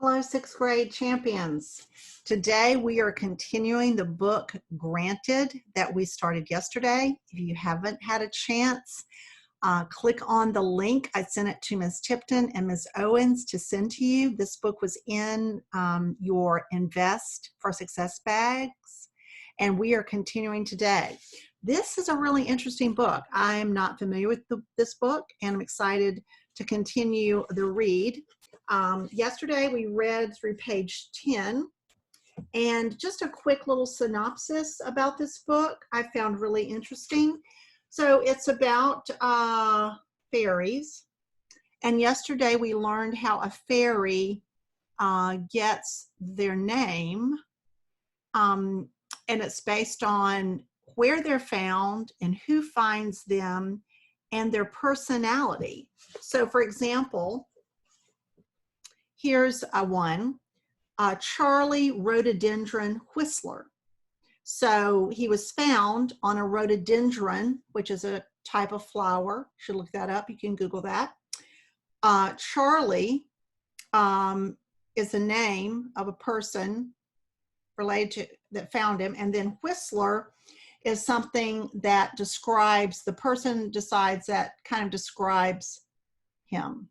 Hello, sixth grade champions. Today we are continuing the book Granted that we started yesterday. If you haven't had a chance, click on the link. I sent it to Ms. Tipton and Ms. Owens to send to you. This book was in your Invest for Success bags, and we are continuing today. This is a really interesting book. I'm not familiar with this book, and I'm excited to continue the read. Yesterday we read through page 10, and just a quick little synopsis about this book I found really interesting. So it's about fairies, and yesterday we learned how a fairy gets their name, and it's based on where they're found and who finds them and their personality. So for example, here's one, Charlie Rhododendron Whistler. So he was found on a rhododendron, which is a type of flower. You should look that up. You can Google that. Charlie is the name of a person related to that found him, and then Whistler is something that describes the person, decides that kind of describes him.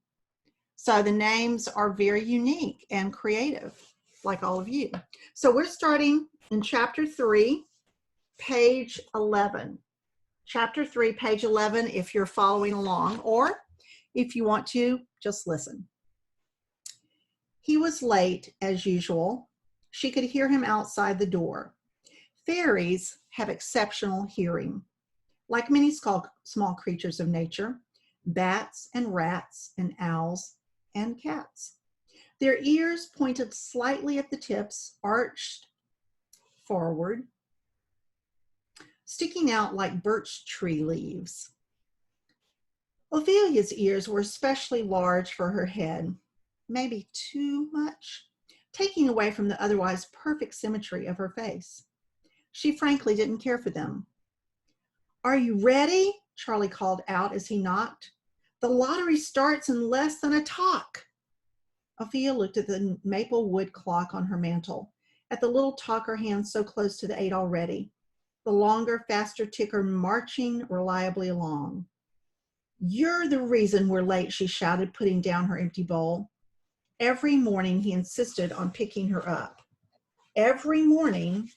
So the names are very unique and creative, like all of you. So we're starting in chapter 3, page 11. Chapter 3, page 11, if you're following along, or if you want to, just listen. He was late as usual. She could hear him outside the door. Fairies have exceptional hearing. Like many small creatures of nature, bats and rats and owls and cats. Their ears pointed slightly at the tips, arched forward, sticking out like birch tree leaves. Ophelia's ears were especially large for her head, maybe too much, taking away from the otherwise perfect symmetry of her face. She frankly didn't care for them. "Are you ready?" Charlie called out as he knocked. "The lottery starts in less than a talk." Ophelia looked at the maple wood clock on her mantle, at the little talker hand so close to the 8 already, the longer, faster ticker marching reliably along. "You're the reason we're late," she shouted, putting down her empty bowl. Every morning he insisted on picking her up. Every morning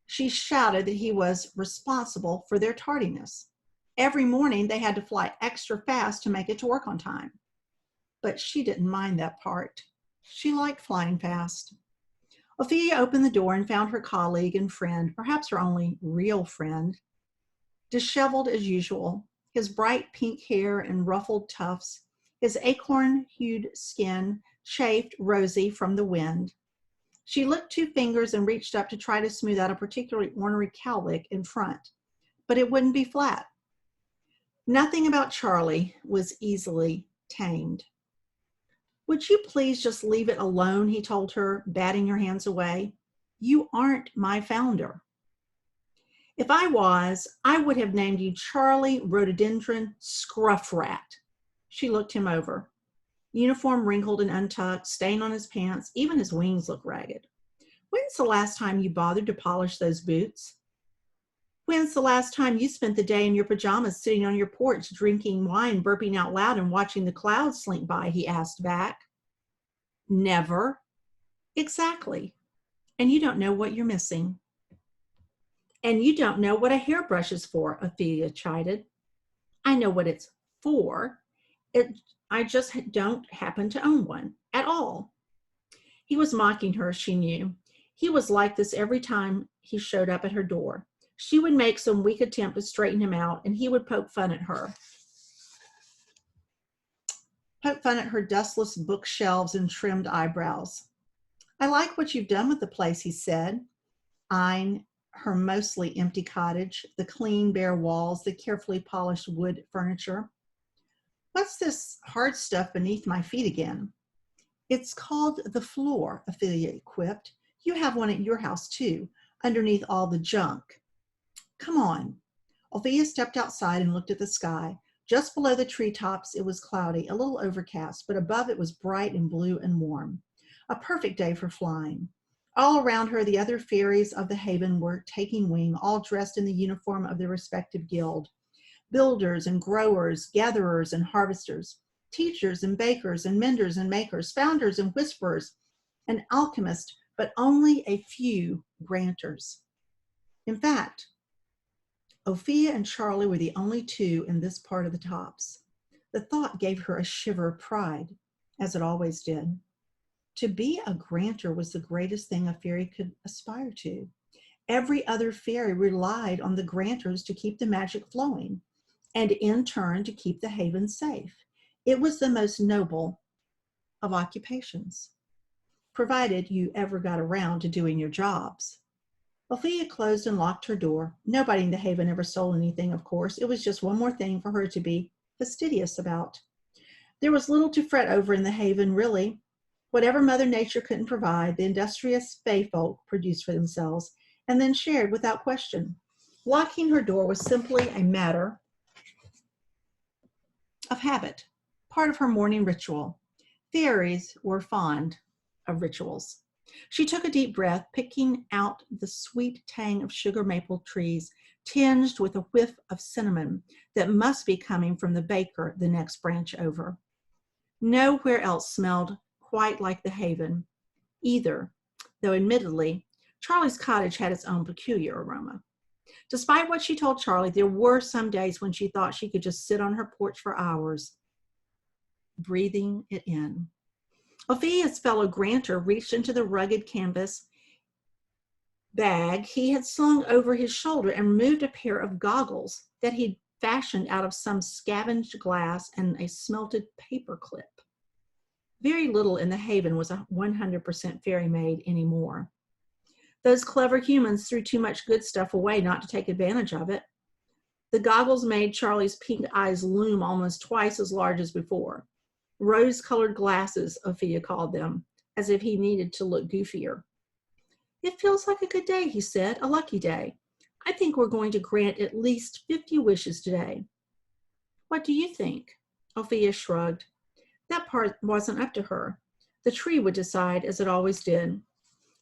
she shouted that he was responsible for their tardiness. Every morning they had to fly extra fast to make it to work on time. But she didn't mind that part. She liked flying fast. Ophelia opened the door and found her colleague and friend, perhaps her only real friend, disheveled as usual, his bright pink hair and ruffled tufts, his acorn-hued skin chafed rosy from the wind. She licked 2 fingers and reached up to try to smooth out a particularly ornery cowlick in front, but it wouldn't be flat. Nothing about Charlie was easily tamed. "Would you please just leave it alone?" he told her, batting her hands away. "You aren't my founder." "If I was, I would have named you Charlie Rhododendron Scruff Rat." She looked him over. Uniform wrinkled and untucked, stain on his pants, even his wings looked ragged. "When's the last time you bothered to polish those boots? When's the last time you spent the day in your pajamas sitting on your porch drinking wine, burping out loud, and watching the clouds slink by?" he asked back. "Never." "Exactly. And you don't know what you're missing." "And you don't know what a hairbrush is for," Ophelia chided. "I know what it's for. I just don't happen to own one at all." He was mocking her, she knew. He was like this every time he showed up at her door. She would make some weak attempt to straighten him out, and he would poke fun at her. Poke fun at her dustless bookshelves and trimmed eyebrows. "I like what you've done with the place," he said, eyeing her mostly empty cottage, the clean, bare walls, the carefully polished wood furniture. "What's this hard stuff beneath my feet again?" "It's called the floor," Ophelia quipped. "You have one at your house too, underneath all the junk. Come on." Ophelia stepped outside and looked at the sky. Just below the treetops, it was cloudy, a little overcast, but above it was bright and blue and warm. A perfect day for flying. All around her, the other fairies of the haven were taking wing, all dressed in the uniform of their respective guild. Builders and growers, gatherers and harvesters, teachers and bakers and menders and makers, founders and whisperers, and alchemists, but only a few granters. In fact, Ophelia and Charlie were the only two in this part of the tops. The thought gave her a shiver of pride, as it always did. To be a granter was the greatest thing a fairy could aspire to. Every other fairy relied on the granters to keep the magic flowing, and in turn to keep the haven safe. It was the most noble of occupations, provided you ever got around to doing your jobs. Ophelia closed and locked her door. Nobody in the haven ever stole anything, of course. It was just one more thing for her to be fastidious about. There was little to fret over in the haven, really. Whatever Mother Nature couldn't provide, the industrious fae folk produced for themselves and then shared without question. Locking her door was simply a matter of habit, part of her morning ritual. Fairies were fond of rituals. She took a deep breath, picking out the sweet tang of sugar maple trees, tinged with a whiff of cinnamon that must be coming from the baker the next branch over. Nowhere else smelled quite like the haven either, though admittedly, Charlie's cottage had its own peculiar aroma. Despite what she told Charlie, there were some days when she thought she could just sit on her porch for hours, breathing it in. Ophelia's fellow granter reached into the rugged canvas bag he had slung over his shoulder and removed a pair of goggles that he'd fashioned out of some scavenged glass and a smelted paper clip. Very little in the haven was 100% fairy made anymore. Those clever humans threw too much good stuff away not to take advantage of it. The goggles made Charlie's pink eyes loom almost twice as large as before. Rose-colored glasses, Ophelia called them, as if he needed to look goofier. It feels like a good day, he said, a lucky day. I think we're going to grant at least 50 wishes today. What do you think? Ophelia shrugged. That part wasn't up to her. The tree would decide, as it always did.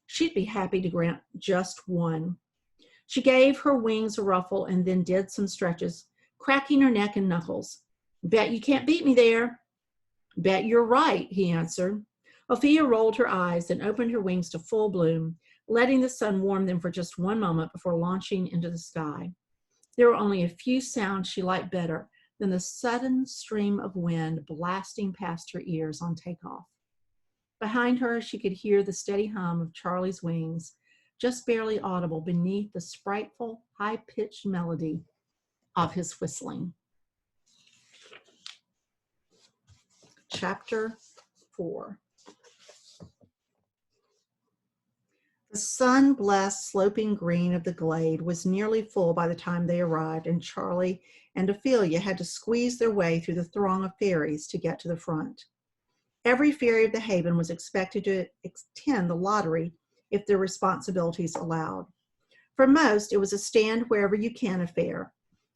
She'd be happy to grant just one. She gave her wings a ruffle and then did some stretches, cracking her neck and knuckles. Bet you can't beat me there. Bet you're right, he answered. Ophelia rolled her eyes and opened her wings to full bloom, letting the sun warm them for just one moment before launching into the sky. There were only a few sounds she liked better than the sudden stream of wind blasting past her ears on takeoff. Behind her, she could hear the steady hum of Charlie's wings, just barely audible beneath the spriteful, high-pitched melody of his whistling. Chapter 4. The sun-blessed sloping green of the glade was nearly full by the time they arrived, and Charlie and Ophelia had to squeeze their way through the throng of fairies to get to the front. Every fairy of the haven was expected to attend the lottery if their responsibilities allowed. For most, it was a stand wherever you can affair,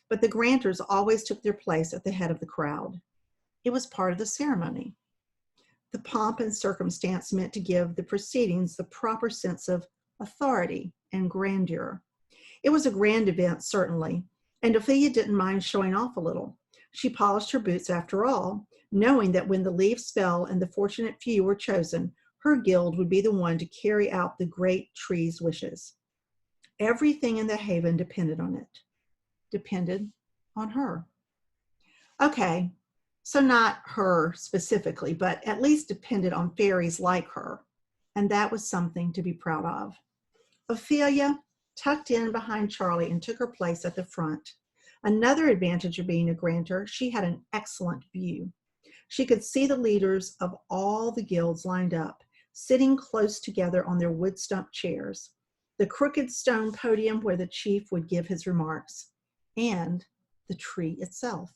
but the granters always took their place at the head of the crowd. It was part of the ceremony. The pomp and circumstance meant to give the proceedings the proper sense of authority and grandeur. It was a grand event, certainly, and Ophelia didn't mind showing off a little. She polished her boots after all, knowing that when the leaves fell and the fortunate few were chosen, her guild would be the one to carry out the great tree's wishes. Everything in the haven depended on it, depended on her. Okay, so not her specifically, but at least depended on fairies like her, and that was something to be proud of. Ophelia tucked in behind Charlie and took her place at the front. Another advantage of being a granter, she had an excellent view. She could see the leaders of all the guilds lined up, sitting close together on their wood stump chairs, the crooked stone podium where the chief would give his remarks, and the tree itself.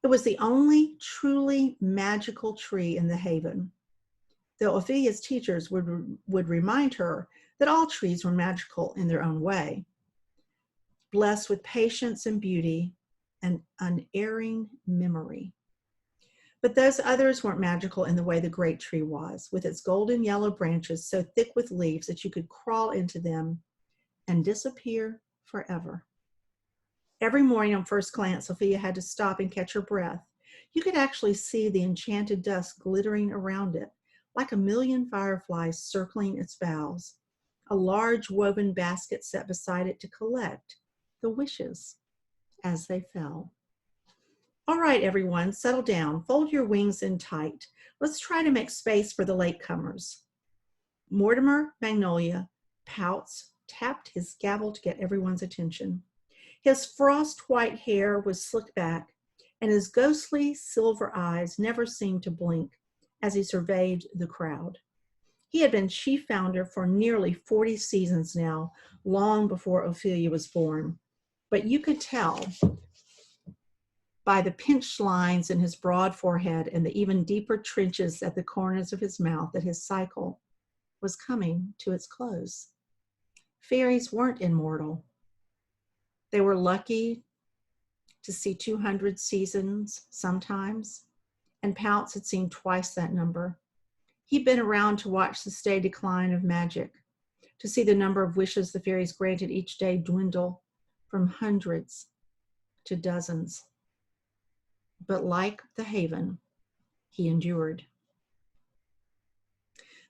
It was the only truly magical tree in the haven, though Ophelia's teachers would remind her that all trees were magical in their own way. Blessed with patience and beauty, an unerring memory. But those others weren't magical in the way the great tree was, with its golden yellow branches so thick with leaves that you could crawl into them and disappear forever. Every morning on first glance, Sophia had to stop and catch her breath. You could actually see the enchanted dust glittering around it, like a million fireflies circling its boughs, a large woven basket set beside it to collect the wishes as they fell. All right, everyone, settle down. Fold your wings in tight. Let's try to make space for the latecomers. Mortimer Magnolia Pouts tapped his gavel to get everyone's attention. His frost-white hair was slicked back, and his ghostly silver eyes never seemed to blink as he surveyed the crowd. He had been chief founder for nearly 40 seasons now, long before Ophelia was born. But you could tell by the pinched lines in his broad forehead and the even deeper trenches at the corners of his mouth that his cycle was coming to its close. Fairies weren't immortal. They were lucky to see 200 seasons sometimes, and Pounce had seen twice that number. He'd been around to watch the steady decline of magic, to see the number of wishes the fairies granted each day dwindle from hundreds to dozens. But like the Haven, he endured.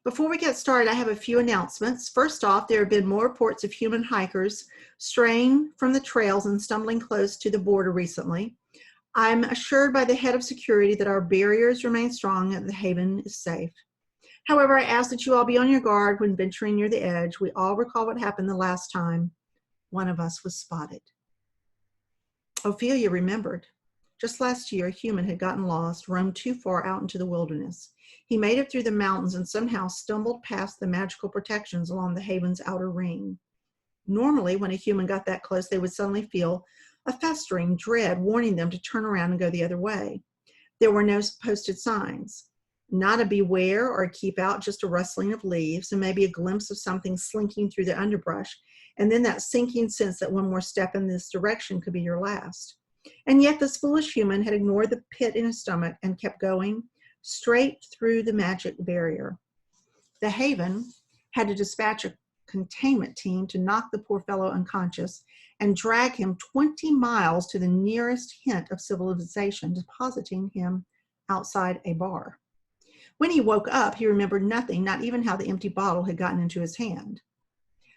Before we get started, I have a few announcements. First off, there have been more reports of human hikers straying from the trails and stumbling close to the border recently. I'm assured by the head of security that our barriers remain strong and the Haven is safe. However, I ask that you all be on your guard when venturing near the edge. We all recall what happened the last time one of us was spotted. Ophelia remembered. Just last year, a human had gotten lost, roamed too far out into the wilderness. He made it through the mountains and somehow stumbled past the magical protections along the Haven's outer ring. Normally, when a human got that close, they would suddenly feel a festering dread warning them to turn around and go the other way. There were no posted signs. Not a beware or a keep out, just a rustling of leaves and maybe a glimpse of something slinking through the underbrush, and then that sinking sense that one more step in this direction could be your last. And yet this foolish human had ignored the pit in his stomach and kept going straight through the magic barrier. The Haven had to dispatch a containment team to knock the poor fellow unconscious and drag him 20 miles to the nearest hint of civilization, depositing him outside a bar. When he woke up, he remembered nothing, not even how the empty bottle had gotten into his hand.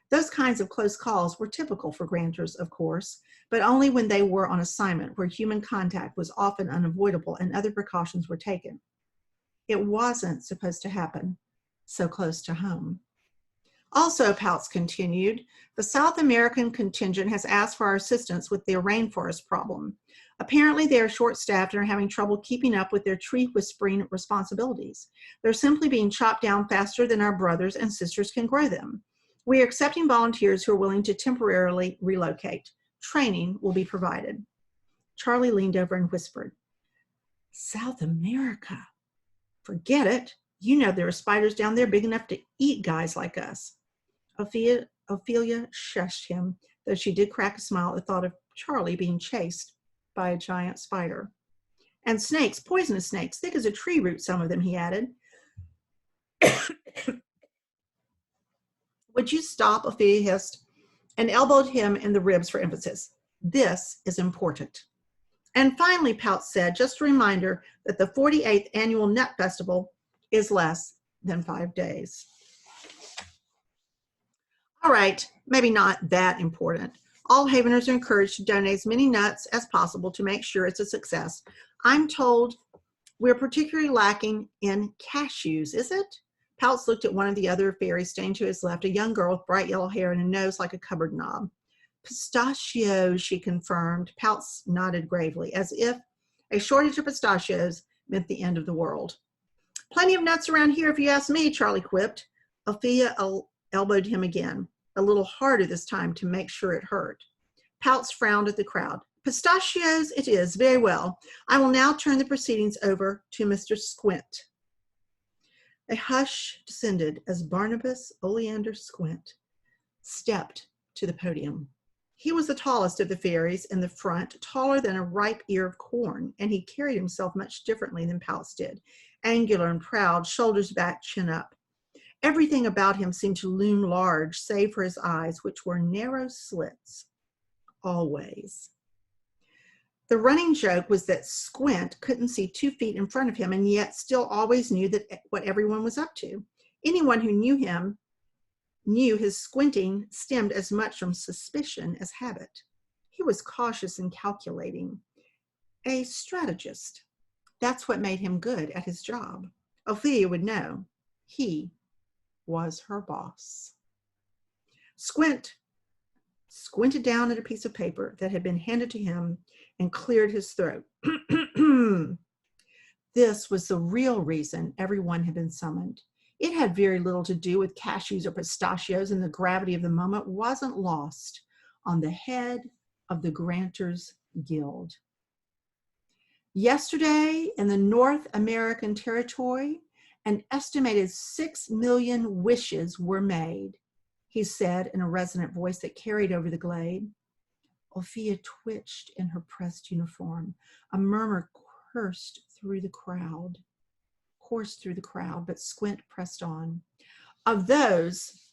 Those kinds of close calls were typical for grantors, of course, but only when they were on assignment, where human contact was often unavoidable and other precautions were taken. It wasn't supposed to happen so close to home. Also, Pouts continued, the South American contingent has asked for our assistance with their rainforest problem. Apparently, they are short-staffed and are having trouble keeping up with their tree-whispering responsibilities. They're simply being chopped down faster than our brothers and sisters can grow them. We are accepting volunteers who are willing to temporarily relocate. Training will be provided. Charlie leaned over and whispered, South America? Forget it. You know there are spiders down there big enough to eat guys like us. Ophelia shushed him, though she did crack a smile at the thought of Charlie being chased by a giant spider. And snakes, poisonous snakes, thick as a tree root, some of them, he added. Would you stop, Ophelia hissed, and elbowed him in the ribs for emphasis. This is important. And finally, Pouts said, just a reminder that the 48th Annual Nut Festival is less than 5 days. All right, maybe not that important. All Haveners are encouraged to donate as many nuts as possible to make sure it's a success. I'm told we're particularly lacking in cashews, is it? Pouts looked at one of the other fairies standing to his left, a young girl with bright yellow hair and a nose like a cupboard knob. Pistachios, she confirmed. Pouts nodded gravely, as if a shortage of pistachios meant the end of the world. Plenty of nuts around here, if you ask me, Charlie quipped. Ophelia elbowed him again, a little harder this time to make sure it hurt. Pouts frowned at the crowd. Pistachios it is, very well. I will now turn the proceedings over to Mr. Squint. A hush descended as Barnabas Oleander Squint stepped to the podium. He was the tallest of the fairies in the front, taller than a ripe ear of corn, and he carried himself much differently than Pounce did, angular and proud, shoulders back, chin up. Everything about him seemed to loom large, save for his eyes, which were narrow slits, always. The running joke was that Squint couldn't see 2 feet in front of him and yet still always knew what everyone was up to. Anyone who knew him knew his squinting stemmed as much from suspicion as habit. He was cautious and calculating, a strategist. That's what made him good at his job. Ophelia would know. He was her boss. Squint squinted down at a piece of paper that had been handed to him and cleared his throat. This was the real reason everyone had been summoned. It had very little to do with cashews or pistachios, and the gravity of the moment wasn't lost on the head of the Granters Guild. Yesterday, in the North American territory, an estimated 6 million wishes were made, he said in a resonant voice that carried over the glade. Ophelia twitched in her pressed uniform. A murmur coursed through the crowd, but Squint pressed on. Of those,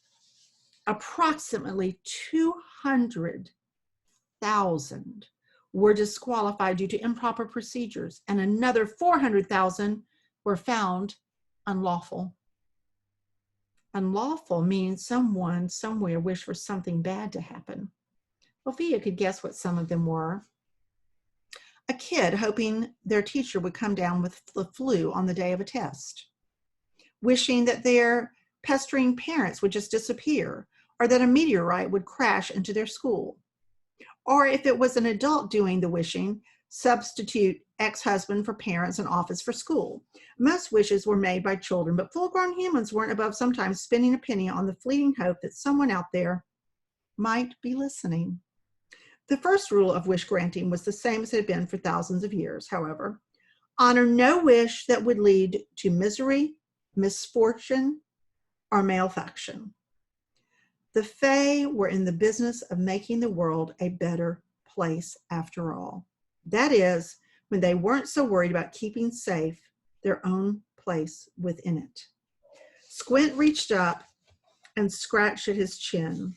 approximately 200,000 were disqualified due to improper procedures, and another 400,000 were found unlawful. Unlawful means someone somewhere wished for something bad to happen. Ophelia could guess what some of them were. A kid hoping their teacher would come down with the flu on the day of a test, wishing that their pestering parents would just disappear, or that a meteorite would crash into their school. Or if it was an adult doing the wishing, substitute ex-husband for parents and office for school. Most wishes were made by children, but full-grown humans weren't above sometimes spending a penny on the fleeting hope that someone out there might be listening. The first rule of wish granting was the same as it had been for thousands of years, however. Honor no wish that would lead to misery, misfortune, or malefaction. The Fae were in the business of making the world a better place after all. That is, when they weren't so worried about keeping safe their own place within it. Squint reached up and scratched at his chin.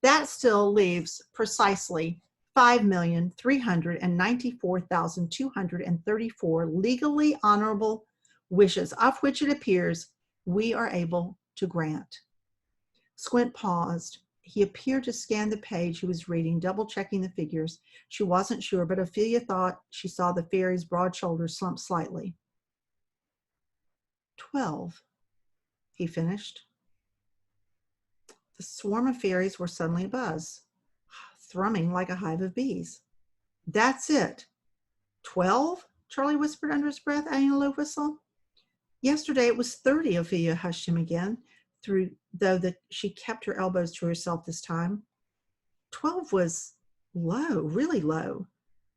That still leaves precisely 5,394,234 legally honorable wishes, of which it appears we are able to grant. Squint paused. He appeared to scan the page he was reading, double-checking the figures. She wasn't sure, but Ophelia thought she saw the fairy's broad shoulders slump slightly. 12, he finished. The swarm of fairies were suddenly abuzz, thrumming like a hive of bees. That's it. 12? Charlie whispered under his breath, adding a low whistle. Yesterday it was 30, Ophelia hushed him again, though she kept her elbows to herself this time. 12 was low, really low.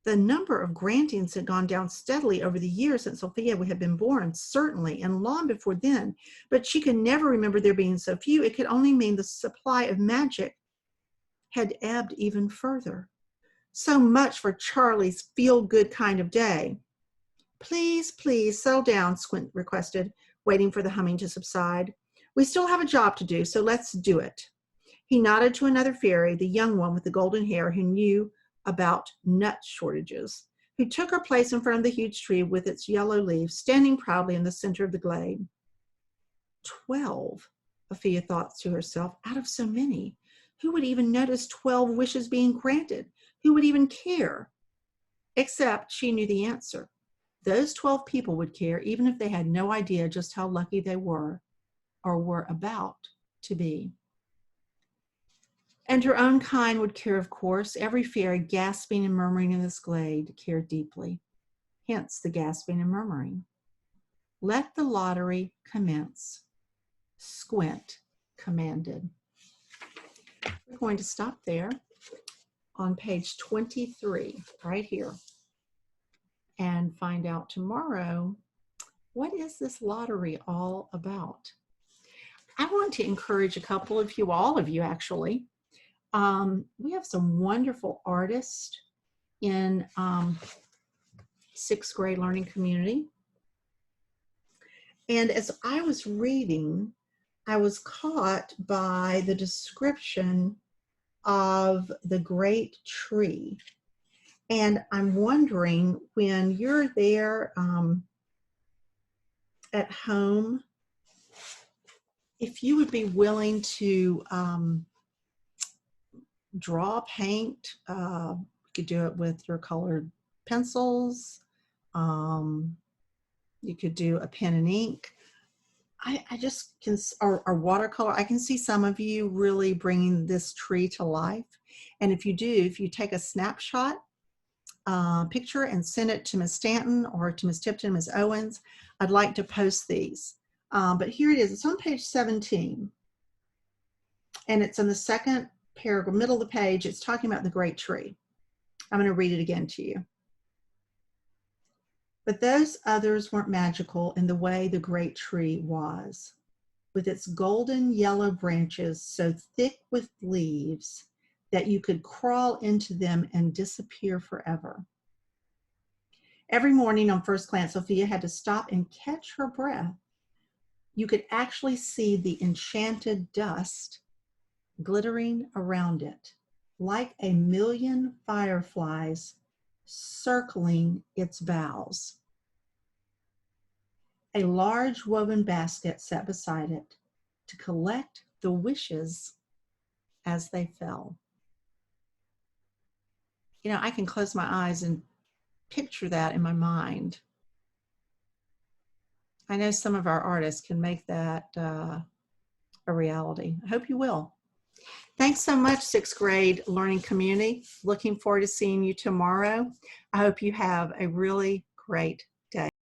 The number of grantings had gone down steadily over the years since Ophelia had been born, certainly, and long before then, but she could never remember there being so few. It could only mean the supply of magic had ebbed even further. So much for Charlie's feel-good kind of day. Please, please, settle down, Squint requested, waiting for the humming to subside. We still have a job to do, so let's do it. He nodded to another fairy, the young one with the golden hair who knew about nut shortages, who took her place in front of the huge tree with its yellow leaves, standing proudly in the center of the glade. 12, Ophelia thought to herself, out of so many. Who would even notice 12 wishes being granted? Who would even care? Except she knew the answer. Those 12 people would care, even if they had no idea just how lucky they were or were about to be. And her own kind would care, of course. Every fairy gasping and murmuring in this glade cared deeply. Hence the gasping and murmuring. Let the lottery commence, Squint commanded. We're going to stop there on page 23, right here, and find out tomorrow, what is this lottery all about? I want to encourage a couple of you, all of you actually, We have some wonderful artists in 6th grade learning community. And as I was reading, I was caught by the description of the great tree. And I'm wondering, when you're there at home, if you would be willing to draw, paint. You could do it with your colored pencils. You could do a pen and ink. I just can, or watercolor. I can see some of you really bringing this tree to life. And if you do, if you take a snapshot picture and send it to Ms. Stanton or to Ms. Tipton, Ms. Owens, I'd like to post these. But here it is. It's on page 17. And it's in the second paragraph, middle of the page. It's talking about the great tree. I'm going to read it again to you. But those others weren't magical in the way the great tree was, with its golden yellow branches so thick with leaves that you could crawl into them and disappear forever. Every morning on first glance, Sophia had to stop and catch her breath. You could actually see the enchanted dust glittering around it, like a million fireflies circling its boughs. A large woven basket sat beside it to collect the wishes as they fell. You know, I can close my eyes and picture that in my mind. I know some of our artists can make that a reality. I hope you will. Thanks so much, 6th grade learning community. Looking forward to seeing you tomorrow. I hope you have a really great